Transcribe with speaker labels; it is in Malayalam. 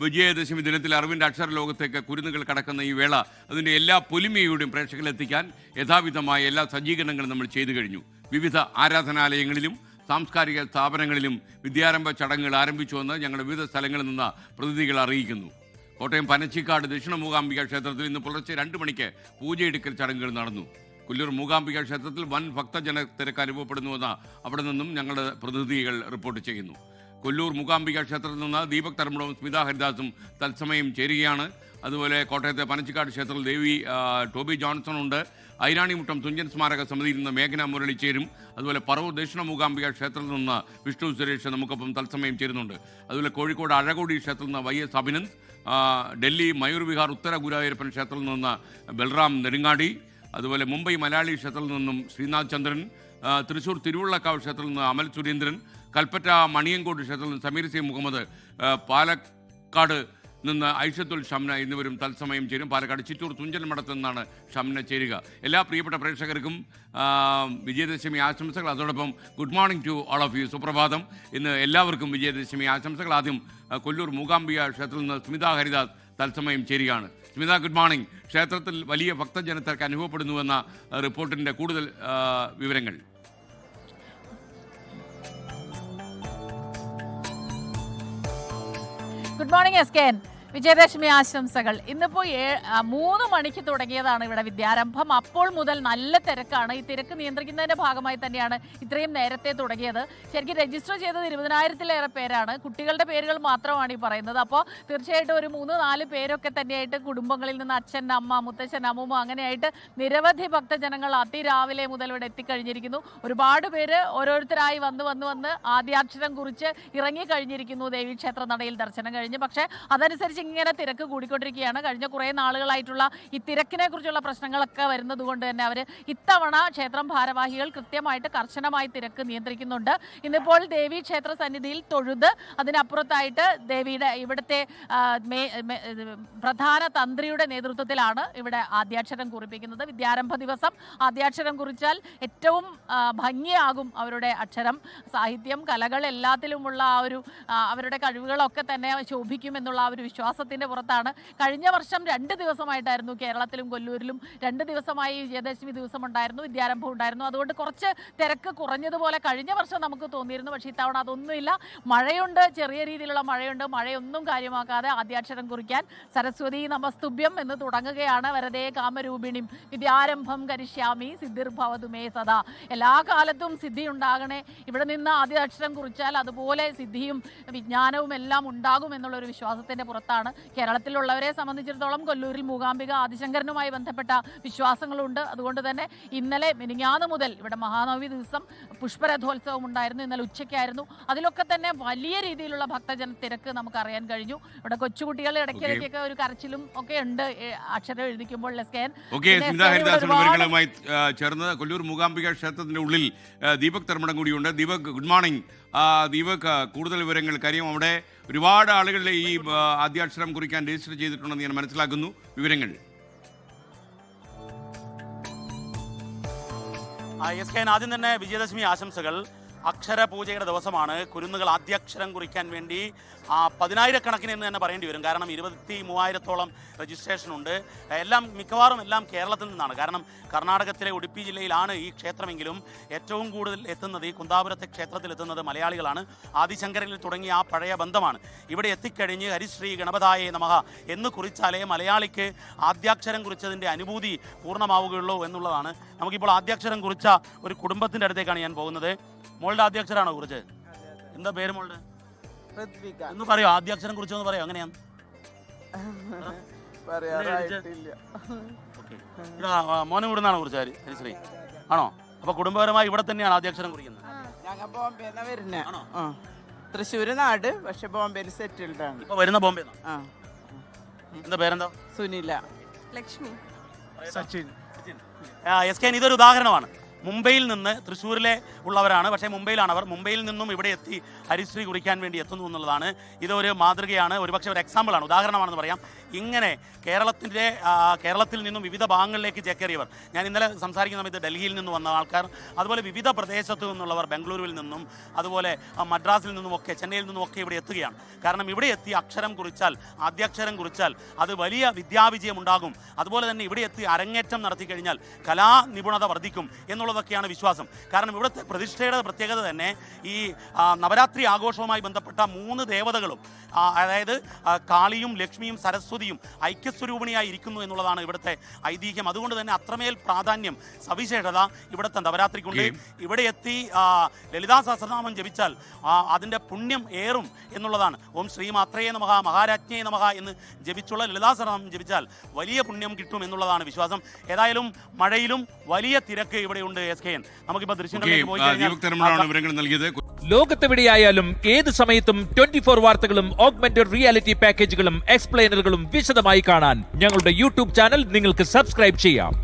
Speaker 1: വിജയദശമി ദിനത്തിൽ അറിവിൻ്റെ അക്ഷര ലോകത്തേക്ക് കുരുന്നുകൾ കടക്കുന്ന ഈ വേള അതിൻ്റെ എല്ലാ പൊലിമയോടും പ്രേക്ഷകരിലെത്തിക്കാൻ യഥാവിധമായ എല്ലാ സജ്ജീകരണങ്ങളും നമ്മൾ ചെയ്തു കഴിഞ്ഞു. വിവിധ ആരാധനാലയങ്ങളിലും സാംസ്കാരിക സ്ഥാപനങ്ങളിലും വിദ്യാരംഭ ചടങ്ങുകൾ ആരംഭിച്ചുവെന്ന് ഞങ്ങളുടെ വിവിധ സ്ഥലങ്ങളിൽ നിന്ന് പ്രതിനിധികൾ അറിയിക്കുന്നു. കോട്ടയം പനച്ചിക്കാട് ദക്ഷിണ മൂകാംബിക ക്ഷേത്രത്തിൽ ഇന്ന് പുലർച്ചെ 2 മണിക്ക് പൂജയെടുക്കൽ ചടങ്ങുകൾ നടന്നു. കൊല്ലൂർ മൂകാംബിക ക്ഷേത്രത്തിൽ വൻ ഭക്തജന തിരക്ക് അനുഭവപ്പെടുന്നുവെന്ന് അവിടെ നിന്നും ഞങ്ങളുടെ പ്രതിനിധികൾ റിപ്പോർട്ട് ചെയ്യുന്നു. കൊല്ലൂർ മൂകാംബിക ക്ഷേത്രത്തിൽ നിന്ന് ദീപക് തർമ്മടവും സ്മിത ഹരിദാസും തത്സമയം ചേരുകയാണ്. അതുപോലെ കോട്ടയത്തെ പനച്ചിക്കാട് ക്ഷേത്രത്തിൽ ദേവി ടോബി ജോൺസൺ ഉണ്ട്. ഐരാണിമുട്ടം തുഞ്ചൻ സ്മാരക സമിതിയിൽ നിന്ന് മേഘന മുരളി ചേരും. അതുപോലെ പറവൂർ ദക്ഷിണ മൂകാംബിക ക്ഷേത്രത്തിൽ നിന്ന് വിഷ്ണു സുരേഷ് നമുക്കൊപ്പം തത്സമയം ചേരുന്നുണ്ട്. അതുപോലെ കോഴിക്കോട് അഴകൊടി ക്ഷേത്രത്തിൽ നിന്ന് YS അഭിനന്ദ്, ഡൽഹി മയൂർ വിഹാർ ഉത്തര ഗുരുവായൂരപ്പൻ ക്ഷേത്രത്തിൽ നിന്ന് ബൽറാം നെടുങ്ങാടി, അതുപോലെ മുംബൈ മലയാളി ക്ഷേത്രത്തിൽ നിന്നും ശ്രീനാഥ് ചന്ദ്രൻ, തൃശ്ശൂർ തിരുവുള്ളക്കാവ് ക്ഷേത്രത്തിൽ നിന്ന് അമൽ സുരേന്ദ്രൻ, കൽപ്പറ്റ മണിയങ്കോട് ക്ഷേത്രത്തിൽ നിന്ന് സമീർ സി മുഹമ്മദ്, പാലക്കാട് നിന്ന് ഐഷത്തുൽ ഷംന എന്നിവരും തത്സമയം ചേരും. പാലക്കാട് ചിറ്റൂർ തുഞ്ചൻ മഠത്തിൽ നിന്നാണ് ഷംന ചേരുക. എല്ലാ പ്രിയപ്പെട്ട പ്രേക്ഷകർക്കും വിജയദശമി ആശംസകൾ. അതോടൊപ്പം good morning to all of you. സുപ്രഭാതം. ഇന്ന് എല്ലാവർക്കും വിജയദശമി ആശംസകൾ. ആദ്യം കൊല്ലൂർ മൂകാംബിക ക്ഷേത്രത്തിൽ നിന്ന് സ്മിത ഹരിദാസ് തത്സമയം ചേരുകയാണ്. Smitha, good morning. ക്ഷേത്രത്തിൽ വലിയ ഭക്തജനത്തിരക്ക് അനുഭവപ്പെടുന്നുവെന്ന റിപ്പോർട്ടിൻ്റെ കൂടുതൽ വിവരങ്ങൾ.
Speaker 2: Good morning SKN. വിജയദശമി ആശംസകൾ. ഇന്നിപ്പോൾ 3 മണിക്ക് തുടങ്ങിയതാണ് ഇവിടെ വിദ്യാരംഭം. അപ്പോൾ മുതൽ നല്ല തിരക്കാണ്. ഈ തിരക്ക് നിയന്ത്രിക്കുന്നതിൻ്റെ ഭാഗമായി തന്നെയാണ് ഇത്രയും നേരത്തെ തുടങ്ങിയത്. ശരിക്കും രജിസ്റ്റർ ചെയ്തത് 20,000-ലേറെ പേരാണ്. കുട്ടികളുടെ പേരുകൾ മാത്രമാണ് ഈ പറയുന്നത്. അപ്പോൾ തീർച്ചയായിട്ടും ഒരു 3-4 പേരൊക്കെ തന്നെയായിട്ട് കുടുംബങ്ങളിൽ നിന്ന് അച്ഛൻ, അമ്മ, മുത്തച്ഛൻ, അമ്മൂമ്മ അങ്ങനെയായിട്ട് നിരവധി ഭക്തജനങ്ങൾ അതിരാവിലെ മുതൽ ഇവിടെ എത്തിക്കഴിഞ്ഞിരിക്കുന്നു. ഒരുപാട് പേര് ഓരോരുത്തരായി വന്ന് ആദ്യാക്ഷരം കുറിച്ച് ഇറങ്ങിക്കഴിഞ്ഞിരിക്കുന്നു ദേവീക്ഷേത്ര നടയിൽ ദർശനം കഴിഞ്ഞ്. പക്ഷേ അതനുസരിച്ച് ഇങ്ങനെ തിരക്ക് കൂടിക്കൊണ്ടിരിക്കുകയാണ്. കഴിഞ്ഞ കുറേ നാളുകളായിട്ടുള്ള ഈ തിരക്കിനെ കുറിച്ചുള്ള പ്രശ്നങ്ങളൊക്കെ വരുന്നത് കൊണ്ട് തന്നെ അവർ ഇത്തവണ ക്ഷേത്രം ഭാരവാഹികൾ കൃത്യമായിട്ട് കർശനമായി തിരക്ക് നിയന്ത്രിക്കുന്നുണ്ട്. ഇന്നിപ്പോൾ ദേവീ ക്ഷേത്ര സന്നിധിയിൽ തൊഴുത് അതിനപ്പുറത്തായിട്ട് ദേവിയുടെ ഇവിടുത്തെ പ്രധാന തന്ത്രിയുടെ നേതൃത്വത്തിലാണ് ഇവിടെ ആദ്യാക്ഷരം കുറിപ്പിക്കുന്നത്. വിദ്യാരംഭ ദിവസം ആദ്യാക്ഷരം കുറിച്ചാൽ ഏറ്റവും ഭംഗിയാകും അവരുടെ അക്ഷരം. സാഹിത്യം, കലകൾ എല്ലാത്തിലുമുള്ള ആ ഒരു അവരുടെ കഴിവുകളൊക്കെ തന്നെ ശോഭിക്കുമെന്നുള്ള ആ ഒരു വിശ്വാസത്തിൻ്റെ പുറത്താണ്. കഴിഞ്ഞ വർഷം 2 ദിവസമായിട്ടായിരുന്നു കേരളത്തിലും കൊല്ലൂരിലും 2 ദിവസമായി വിജയദശമി ദിവസം ഉണ്ടായിരുന്നു, വിദ്യാരംഭം ഉണ്ടായിരുന്നു. അതുകൊണ്ട് കുറച്ച് തിരക്ക് കുറഞ്ഞതുപോലെ കഴിഞ്ഞ വർഷം നമുക്ക് തോന്നിയിരുന്നു. പക്ഷേ ഇത്തവണ അതൊന്നുമില്ല. മഴയുണ്ട്, ചെറിയ രീതിയിലുള്ള മഴയുണ്ട്. മഴയൊന്നും കാര്യമാക്കാതെ ആദ്യാക്ഷരം കുറിക്കാൻ സരസ്വതി നമസ്തുഭ്യം എന്ന് തുടങ്ങുകയാണ്. വരദേ കാമരൂപിണിം വിദ്യാരംഭം കരിഷ്യാമി സിദ്ധിർഭവതു മേ സദാ. എല്ലാ കാലത്തും സിദ്ധി ഉണ്ടാകണേ. ഇവിടെ നിന്ന് ആദ്യാക്ഷരം കുറിച്ചാൽ അതുപോലെ സിദ്ധിയും വിജ്ഞാനവും എല്ലാം ഉണ്ടാകും എന്നുള്ളൊരു വിശ്വാസത്തിൻ്റെ പുറത്താണ്. കേരളത്തിലുള്ളവരെ സംബന്ധിച്ചിടത്തോളം കൊല്ലൂരിൽ മൂകാംബിക ആദിശങ്കരനുമായി ബന്ധപ്പെട്ട വിശ്വാസങ്ങളുണ്ട്. അതുകൊണ്ട് തന്നെ ഇന്നലെ മിനിഞ്ഞാന്ന് മുതൽ ഇവിടെ മഹാനവമി ദിവസം പുഷ്പരഥോത്സവം ഉണ്ടായിരുന്നു. ഇന്നലെ ഉച്ചയ്ക്കായിരുന്നു. അതിലൊക്കെ തന്നെ വലിയ രീതിയിലുള്ള ഭക്തജന തിരക്ക് നമുക്ക് അറിയാൻ കഴിഞ്ഞു. ഇവിടെ കൊച്ചുകുട്ടികൾ ഇടയ്ക്കിടയ്ക്കൊക്കെ ഒരു കരച്ചിലും ഒക്കെ ഉണ്ട് അക്ഷരം എഴുതിക്കുമ്പോൾ.
Speaker 1: ചേർന്ന് കൊല്ലൂർ മൂകാംബിക ക്ഷേത്രത്തിന്റെ ഉള്ളിൽ ദീപക് തർമ്മടം കൂടിയുണ്ട്. Deepak, good morning. ദീപക്, കൂടുതൽ വിവരങ്ങൾ. കാര്യം അവിടെ ഒരുപാട് ആളുകളുടെ ഈ ആദ്യാക്ഷരം കുറിക്കാൻ രജിസ്റ്റർ ചെയ്തിട്ടുണ്ടെന്ന് ഞാൻ മനസ്സിലാക്കുന്നു. വിവരങ്ങൾ.
Speaker 3: SKN, ആദ്യം തന്നെ വിജയദശമി ആശംസകൾ. അക്ഷര പൂജയുടെ ദിവസമാണ്. കുരുന്നുകൾ ആദ്യാക്ഷരം കുറിക്കാൻ വേണ്ടി 10,000-കണക്കിന് എന്ന് തന്നെ പറയേണ്ടി വരും. കാരണം 23,000-ഓളം രജിസ്ട്രേഷൻ ഉണ്ട്. മിക്കവാറും എല്ലാം കേരളത്തിൽ നിന്നാണ്. കാരണം കർണാടകത്തിലെ ഉടുപ്പി ജില്ലയിലാണ് ഈ ക്ഷേത്രമെങ്കിലും ഏറ്റവും കൂടുതൽ എത്തുന്നത്, ഈ കുന്താപുരത്തെ ക്ഷേത്രത്തിൽ എത്തുന്നത് മലയാളികളാണ്. ആദിശങ്കരനിൽ തുടങ്ങിയ ആ പഴയ ബന്ധമാണ്. ഇവിടെ എത്തിക്കഴിഞ്ഞ് ഹരിശ്രീ ഗണപതായേ നമഃ എന്ന് കുറിച്ചാലേ മലയാളിക്ക് ആദ്യാക്ഷരം കുറിച്ചതിൻ്റെ അനുഭൂതി പൂർണ്ണമാവുകയുള്ളൂ എന്നുള്ളതാണ്. നമുക്കിപ്പോൾ ആദ്യാക്ഷരം കുറിച്ച ഒരു കുടുംബത്തിൻ്റെ അടുത്തേക്കാണ് ഞാൻ പോകുന്നത്. മോളുടെ ആദ്യാക്ഷരമാണോ കുറിച്ച്? എന്താ പേര് മോളുടെ? ഒന്ന് പറയോ, ആദ്യാക്ഷരം കുറിച്ചൊന്ന് പറയോ, എങ്ങനെയാണ്? മോനെ ഇവിടുന്നാണോ കുറിച്ച്? ഹരിശ്രീ ആണോ? അപ്പൊ കുടുംബപരമായി ഇവിടെ തന്നെയാണ് ആദ്യാക്ഷരം കുറിക്കുന്നത്?
Speaker 4: തൃശ്ശൂര് നാട്, പക്ഷെ ബോംബെയിൽ സെറ്റിൽഡ് ആണ്.
Speaker 3: ഇപ്പൊ വരുന്ന ബോംബെ. എന്താ പേരെന്താ?
Speaker 4: സുനില.
Speaker 5: ലക്ഷ്മി.
Speaker 3: SKN, ഇതൊരു ഉദാഹരണമാണ്. മുംബൈയിൽ നിന്ന് തൃശ്ശൂരിലെ ഉള്ളവരാണ്, പക്ഷേ മുംബൈയിലാണ് അവർ. മുംബൈയിൽ നിന്നും ഇവിടെ എത്തി ഹരിശ്രീ കുറിക്കാൻ വേണ്ടി എത്തുന്നു എന്നുള്ളതാണ്. ഇതൊരു മാതൃകയാണ്, ഒരുപക്ഷെ ഒരു എക്സാമ്പിളാണ്, ഉദാഹരണമാണെന്ന് പറയാം. ഇങ്ങനെ കേരളത്തിൽ നിന്നും വിവിധ ഭാഗങ്ങളിലേക്ക് ചേക്കേറിയവർ, ഞാൻ ഇന്നലെ സംസാരിക്കുന്ന സമയത്ത് ഡൽഹിയിൽ നിന്ന് വന്ന ആൾക്കാർ, അതുപോലെ വിവിധ പ്രദേശത്തു നിന്നുള്ളവർ, ബംഗളൂരുവിൽ നിന്നും അതുപോലെ മദ്രാസിൽ നിന്നുമൊക്കെ ചെന്നൈയിൽ നിന്നുമൊക്കെ ഇവിടെ എത്തുകയാണ്. കാരണം ഇവിടെ എത്തി അക്ഷരം കുറിച്ചാൽ, ആദ്യാക്ഷരം കുറിച്ചാൽ അത് വലിയ വിദ്യാവിജയം ഉണ്ടാകും. അതുപോലെ തന്നെ ഇവിടെ എത്തി അരങ്ങേറ്റം നടത്തി കഴിഞ്ഞാൽ കലാനിപുണത വർദ്ധിക്കും എന്നുള്ളതൊക്കെയാണ് വിശ്വാസം. കാരണം ഇവിടുത്തെ പ്രതിഷ്ഠയുടെ പ്രത്യേകത തന്നെ ഈ നവരാത്രി ആഘോഷവുമായി ബന്ധപ്പെട്ട 3 ദേവതകളും, അതായത് കാളിയും ലക്ഷ്മിയും സരസ്വതിയും ഐക്യസ്വരൂപിണിയായി ഇരിക്കുന്നു എന്നുള്ളതാണ് ഇവിടുത്തെ ഐതിഹ്യം. അതുകൊണ്ട് തന്നെ അത്രമേൽ പ്രാധാന്യം, സവിശേഷത ഇവിടുത്തെ നവരാത്രിക്കുണ്ട്. ഇവിടെ എത്തി ലളിതാ സഹസ്രനാമം ജപിച്ചാൽ അതിൻ്റെ പുണ്യം ഏറും എന്നുള്ളതാണ്. ഓം ശ്രീ മാത്രേ നമഃ മഹാരാജ്ഞേ നമഃ എന്ന് ജപിച്ചുള്ള ലളിതാ സഹസ്രനാമം ജപിച്ചാൽ വലിയ പുണ്യം കിട്ടും എന്നുള്ളതാണ് വിശ്വാസം. ഏതായാലും മഴയിലും വലിയ തിരക്ക് ഇവിടെയുണ്ട്. SKN, നമുക്കിപ്പോൾ ദൃശ്യങ്ങളിലേക്ക് പോയി കഴിഞ്ഞാൽ
Speaker 5: ലോകത്തെവിടെയായാലും ഏത് സമയത്തും 24 വാർത്തകളും ഓഗ്മെന്റഡ് റിയാലിറ്റി പാക്കേജുകളും എക്സ്പ്ലെയിനറുകളും വിശദമായി കാണാൻ ഞങ്ങളുടെ യൂട്യൂബ് ചാനൽ നിങ്ങൾക്ക് സബ്സ്ക്രൈബ് ചെയ്യാം.